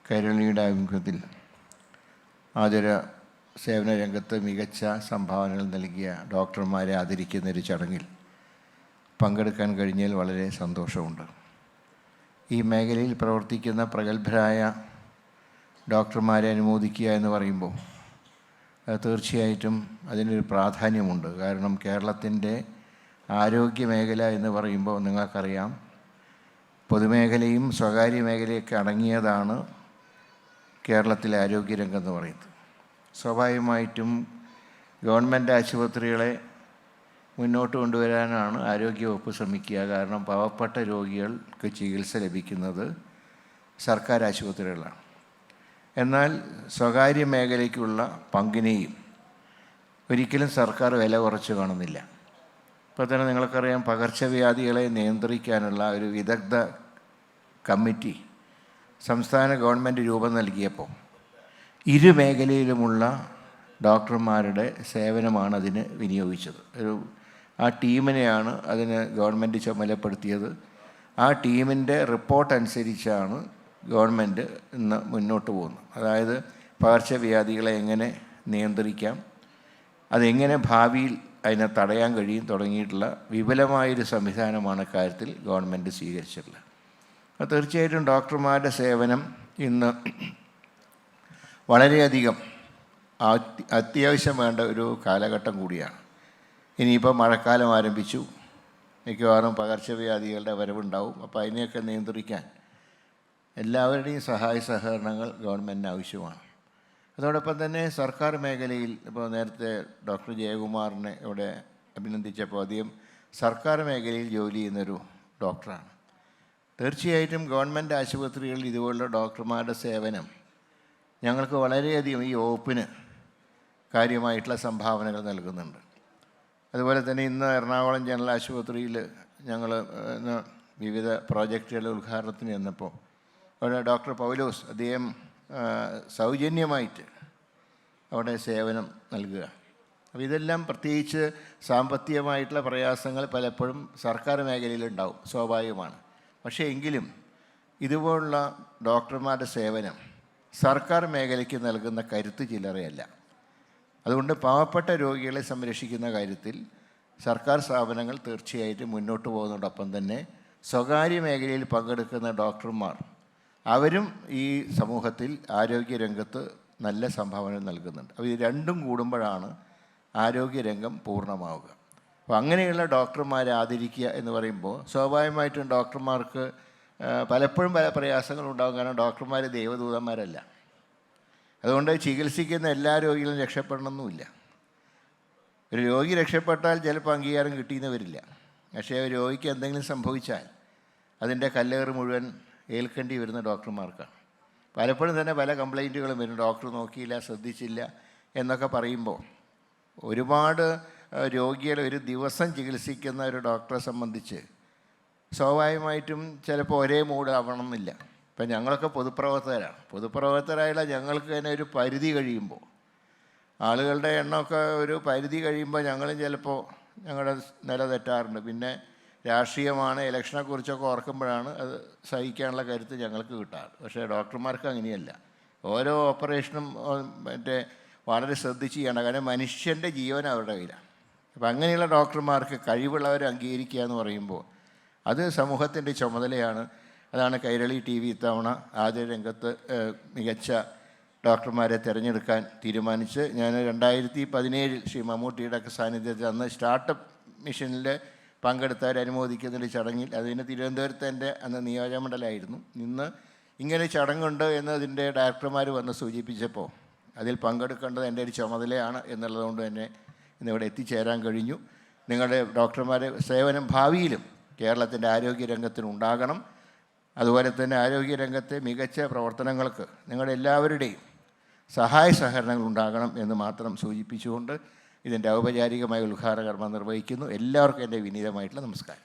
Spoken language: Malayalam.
കൈരളിയുടെ ആഭിമുഖ്യത്തിൽ ആതുര സേവന രംഗത്ത് മികച്ച സംഭാവനകൾ നൽകിയ ഡോക്ടർമാരെ ആദരിക്കുന്നൊരു ചടങ്ങിൽ പങ്കെടുക്കാൻ കഴിഞ്ഞതിൽ വളരെ സന്തോഷമുണ്ട്. ഈ മേഖലയിൽ പ്രവർത്തിക്കുന്ന പ്രഗത്ഭരായ ഡോക്ടർമാരെ അനുമോദിക്കുക എന്ന് പറയുമ്പോൾ തീർച്ചയായിട്ടും അതിനൊരു പ്രാധാന്യമുണ്ട്. കാരണം കേരളത്തിൻ്റെ ആരോഗ്യ മേഖല എന്ന് പറയുമ്പോൾ നിങ്ങൾക്കറിയാം, പൊതുമേഖലയും സ്വകാര്യ മേഖലയൊക്കെ അടങ്ങിയതാണ് കേരളത്തിലെ ആരോഗ്യരംഗം എന്ന് പറയുന്നത്. സ്വാഭാവികമായിട്ടും ഗവൺമെൻറ് ആശുപത്രികളെ മുന്നോട്ട് കൊണ്ടുവരാനാണ് ആരോഗ്യവകുപ്പ് ശ്രമിക്കുക. കാരണം പാവപ്പെട്ട രോഗികൾക്ക് ചികിത്സ ലഭിക്കുന്നത് സർക്കാർ ആശുപത്രികളാണ്. എന്നാൽ സ്വകാര്യ മേഖലയ്ക്കുള്ള പങ്കിനെയും ഒരിക്കലും സർക്കാർ വില കുറച്ച് കാണുന്നില്ല. ഇപ്പോൾ തന്നെ നിങ്ങൾക്കറിയാം, പകർച്ചവ്യാധികളെ നിയന്ത്രിക്കാനുള്ള ഒരു വിദഗ്ധ കമ്മിറ്റി സംസ്ഥാന ഗവൺമെൻറ് രൂപം നൽകിയപ്പോൾ ഇരു മേഖലയിലുമുള്ള ഡോക്ടർമാരുടെ സേവനമാണ് അതിന് വിനിയോഗിച്ചത്. ആ ടീമിനെയാണ് അതിന് ഗവൺമെൻറ് ചുമതലപ്പെടുത്തിയത്. ആ ടീമിൻ്റെ റിപ്പോർട്ട് അനുസരിച്ചാണ് ഗവൺമെൻറ് ഇന്ന് മുന്നോട്ട് പോകുന്നത്. അതായത് പകർച്ചവ്യാധികളെ എങ്ങനെ നിയന്ത്രിക്കാം, അതെങ്ങനെ ഭാവിയിൽ അതിനെ തടയാൻ കഴിയും തുടങ്ങിയിട്ടുള്ള വിപുലമായൊരു സംവിധാനമാണ് കാര്യത്തിൽ ഗവൺമെൻറ് സ്വീകരിച്ചിട്ടുള്ളത്. അപ്പോൾ തീർച്ചയായിട്ടും ഡോക്ടർമാരുടെ സേവനം ഇന്ന് വളരെയധികം അത്യാവശ്യം വേണ്ട ഒരു കാലഘട്ടം കൂടിയാണ്. ഇനിയിപ്പോൾ മഴക്കാലം ആരംഭിച്ചു, മിക്കവാറും പകർച്ചവ്യാധികളുടെ വരവുണ്ടാവും. അപ്പോൾ അതിനെയൊക്കെ നിയന്ത്രിക്കാൻ എല്ലാവരുടെയും സഹായ സഹകരണങ്ങൾ ഗവൺമെൻറ്റിന് ആവശ്യമാണ്. അതോടൊപ്പം തന്നെ സർക്കാർ മേഖലയിൽ ഇപ്പോൾ നേരത്തെ ഡോക്ടർ ജയകുമാറിനെ ഇവിടെ അഭിനന്ദിച്ചപ്പോൾ അദ്ദേഹം സർക്കാർ മേഖലയിൽ ജോലി ചെയ്യുന്നൊരു ഡോക്ടറാണ്. തീർച്ചയായിട്ടും ഗവൺമെൻറ് ആശുപത്രികളിൽ ഇതുപോലുള്ള ഡോക്ടർമാരുടെ സേവനം ഞങ്ങൾക്ക് വളരെയധികം ഈ വകുപ്പിന് കാര്യമായിട്ടുള്ള സംഭാവനകൾ നൽകുന്നുണ്ട്. അതുപോലെ തന്നെ ഇന്ന് എറണാകുളം ജനറൽ ആശുപത്രിയിൽ ഞങ്ങൾ ഇന്ന് വിവിധ പ്രോജക്റ്റുകളുടെ ഉദ്ഘാടനത്തിന് ചെന്നപ്പോൾ അവിടെ ഡോക്ടർ പൗലോസ് അദ്ദേഹം സൗജന്യമായിട്ട് അവിടെ സേവനം നൽകുക. അപ്പോൾ ഇതെല്ലാം പ്രത്യേകിച്ച് സാമ്പത്തികമായിട്ടുള്ള പ്രയാസങ്ങൾ പലപ്പോഴും സർക്കാർ മേഖലയിലുണ്ടാവും, സ്വാഭാവികമാണ്. പക്ഷേ എങ്കിലും ഇതുപോലുള്ള ഡോക്ടർമാരുടെ സേവനം സർക്കാർ മേഖലയ്ക്ക് നൽകുന്ന കരുത്ത് ചില്ലറയല്ല. അതുകൊണ്ട് പാവപ്പെട്ട രോഗികളെ സംരക്ഷിക്കുന്ന കാര്യത്തിൽ സർക്കാർ സ്ഥാപനങ്ങൾ തീർച്ചയായിട്ടും മുന്നോട്ട് പോകുന്നതോടൊപ്പം തന്നെ സ്വകാര്യ മേഖലയിൽ പങ്കെടുക്കുന്ന ഡോക്ടർമാർ അവരും ഈ സമൂഹത്തിൽ ആരോഗ്യരംഗത്ത് നല്ല സംഭാവന നൽകുന്നുണ്ട്. അപ്പോൾ ഇത് രണ്ടും കൂടുമ്പോഴാണ് ആരോഗ്യരംഗം പൂർണ്ണമാവുക. അപ്പോൾ അങ്ങനെയുള്ള ഡോക്ടർമാരെ ആദരിക്കുക എന്ന് പറയുമ്പോൾ സ്വാഭാവികമായിട്ടും ഡോക്ടർമാർക്ക് പലപ്പോഴും പല പ്രയാസങ്ങളുണ്ടാകും. കാരണം ഡോക്ടർമാർ ദൈവദൂതന്മാരല്ല. അതുകൊണ്ട് ചികിത്സിക്കുന്ന എല്ലാ രോഗികളും രക്ഷപ്പെടണമെന്നുമില്ല. ഒരു രോഗി രക്ഷപ്പെട്ടാൽ ചിലപ്പോൾ അംഗീകാരം കിട്ടിയെന്ന് വരില്ല. പക്ഷേ ഒരു രോഗിക്ക് എന്തെങ്കിലും സംഭവിച്ചാൽ അതിൻ്റെ കല്ലേറ് മുഴുവൻ ഏൽക്കേണ്ടി വരുന്ന ഡോക്ടർമാർക്കാണ്. പലപ്പോഴും തന്നെ പല കംപ്ലൈൻറ്റുകളും വരും, ഡോക്ടർ നോക്കിയില്ല, ശ്രദ്ധിച്ചില്ല എന്നൊക്കെ പറയുമ്പോൾ ഒരുപാട് രോഗികളെ ഒരു ദിവസം ചികിത്സിക്കുന്ന ഒരു ഡോക്ടറെ സംബന്ധിച്ച് സ്വാഭാവികമായിട്ടും ചിലപ്പോൾ ഒരേ മൂഡ് ആവണമെന്നില്ല. ഇപ്പം ഞങ്ങളൊക്കെ പൊതുപ്രവർത്തകരായുള്ള ഞങ്ങൾക്ക് തന്നെ ഒരു പരിധി കഴിയുമ്പോൾ, ആളുകളുടെ എണ്ണമൊക്കെ ഒരു പരിധി കഴിയുമ്പോൾ ഞങ്ങളും ചിലപ്പോൾ ഞങ്ങളുടെ നില തെറ്റാറുണ്ട്. പിന്നെ രാഷ്ട്രീയമാണ്, ഇലക്ഷനെക്കുറിച്ചൊക്കെ ഓർക്കുമ്പോഴാണ് അത് സഹിക്കാനുള്ള കരുത്ത് ഞങ്ങൾക്ക് കിട്ടാറ്. പക്ഷേ ഡോക്ടർമാർക്ക് അങ്ങനെയല്ല. ഓരോ ഓപ്പറേഷനും വളരെ ശ്രദ്ധിച്ച് ചെയ്യണം. കാരണം മനുഷ്യൻ്റെ ജീവൻ അവരുടെ കയ്യിലാണ്. അപ്പം അങ്ങനെയുള്ള ഡോക്ടർമാർക്ക് കഴിവുള്ളവരെ അംഗീകരിക്കുക എന്ന് പറയുമ്പോൾ അത് സമൂഹത്തിൻ്റെ ചുമതലയാണ്. അതാണ് കൈരളി TV ഇത്തവണ ആദ്യ രംഗത്ത് മികച്ച ഡോക്ടർമാരെ തിരഞ്ഞെടുക്കാൻ തീരുമാനിച്ച്. ഞാൻ 2017 ശ്രീ മമ്മൂട്ടിയുടെ ഒക്കെ സാന്നിധ്യത്തിൽ അന്ന് സ്റ്റാർട്ടപ്പ് മിഷനിൽ പങ്കെടുത്തവരെ അനുമോദിക്കുന്നതിൻ്റെ ചടങ്ങിൽ, അതിന് തിരുവനന്തപുരത്ത് എൻ്റെ അന്ന് നിയോജകമണ്ഡലമായിരുന്നു. ഇന്ന് ഇങ്ങനെ ചടങ്ങുണ്ട് എന്ന് അതിൻ്റെ ഡയറക്ടർമാർ വന്ന് സൂചിപ്പിച്ചപ്പോൾ അതിൽ പങ്കെടുക്കേണ്ടത് എൻ്റെ ഒരു ചുമതലയാണ് എന്നുള്ളതുകൊണ്ട് തന്നെ ഇന്നിവിടെ എത്തിച്ചേരാൻ കഴിഞ്ഞു. നിങ്ങളുടെ ഡോക്ടർമാരെ സേവനം ഭാവിയിലും കേരളത്തിൻ്റെ ആരോഗ്യരംഗത്തിനുണ്ടാകണം. അതുപോലെ തന്നെ ആരോഗ്യരംഗത്തെ മികച്ച പ്രവർത്തനങ്ങൾക്ക് നിങ്ങളുടെ എല്ലാവരുടെയും സഹായ സഹകരണങ്ങൾ ഉണ്ടാകണം എന്ന് മാത്രം സൂചിപ്പിച്ചുകൊണ്ട് ഇതിൻ്റെ ഔപചാരികമായ ഉദ്ഘാടന കർമ്മം നിർവഹിക്കുന്നു. എല്ലാവർക്കും എൻ്റെ വിനീതമായിട്ടുള്ള നമസ്കാരം.